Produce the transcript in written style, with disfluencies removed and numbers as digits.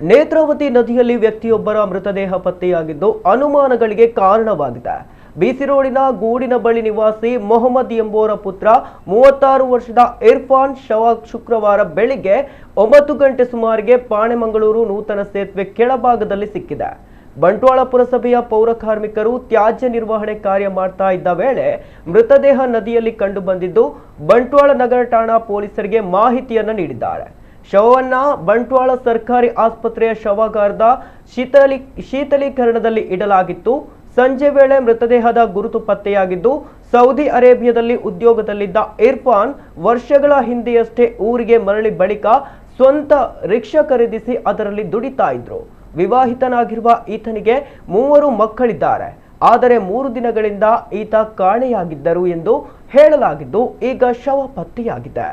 ನೇತ್ರಾವತಿ ನದಿಯಲ್ಲಿ ವ್ಯಕ್ತಿಯೊಬ್ಬರ ಮೃತದೇಹ ಪತ್ತೆಯಾಗಿದ್ದು ಅನುಮಾನಗಳಿಗೆ ಕಾರಣವಾಗಿದೆ. ಬಿಸಿ ರೋಡಿನ ಗೂಡಿನ ಬಳಿ ನಿವಾಸಿ ಮೊಹಮ್ಮದ್ ಎಂಬುವರ ಪುತ್ರ 36 ವರ್ಷದ ಇರ್ಫಾನ್ ಶವ ಶುಕ್ರವಾರ ಬೆಳಿಗ್ಗೆ 9 ಗಂಟೆ ಸುಮಾರಿಗೆ ಪಾಣೆಮಂಗಳೂರು ನೂತನ ಸೇತುವೆ ಕೆಳಭಾಗದಲ್ಲಿ ಸಿಕ್ಕಿದೆ. ಬಂಟ್ವಾಳ ಪುರಸಭೆಯ ಪೌರ ಕಾರ್ಮಿಕರು ತ್ಯಾಜ್ಯ ನಿರ್ವಹಣೆ ಕಾರ್ಯ ಮಾಡ್ತಾ ಇದ್ದ ವೇಳೆ ಮೃತದೇಹ ನದಿಯಲ್ಲಿ ಕಂಡು ಬಂದಿದ್ದು ಬಂಟ್ವಾಳ ನಗರ ಠಾಣಾ ಪೊಲೀಸರಿಗೆ ಮಾಹಿತಿಯನ್ನು ನೀಡಿದ್ದಾರೆ. ಶವವನ್ನ ಬಂಟ್ವಾಳ ಸರ್ಕಾರಿ ಆಸ್ಪತ್ರೆಯ ಶವಾಗಾರದ ಶೀತಲೀಕರಣದಲ್ಲಿ ಇಡಲಾಗಿತ್ತು. ಸಂಜೆ ವೇಳೆ ಮೃತದೇಹದ ಗುರುತು ಪತ್ತೆಯಾಗಿದ್ದು ಸೌದಿ ಅರೇಬಿಯಾದಲ್ಲಿ ಉದ್ಯೋಗದಲ್ಲಿದ್ದ ಇರ್ಫಾನ್ ವರ್ಷಗಳ ಹಿಂದೆಯಷ್ಟೇ ಊರಿಗೆ ಮರಳಿ ಬಳಿಕ ಸ್ವಂತ ರಿಕ್ಷಾ ಖರೀದಿಸಿ ಅದರಲ್ಲಿ ದುಡಿತಾ ಇದ್ರು. ವಿವಾಹಿತನಾಗಿರುವ ಈತನಿಗೆ 3 ಮಕ್ಕಳಿದ್ದಾರೆ. ಆದರೆ 3 ದಿನಗಳಿಂದ ಈತ ಕಾಣೆಯಾಗಿದ್ದರು ಎಂದು ಹೇಳಲಾಗಿದ್ದು ಈಗ ಶವ ಪತ್ತೆಯಾಗಿದೆ.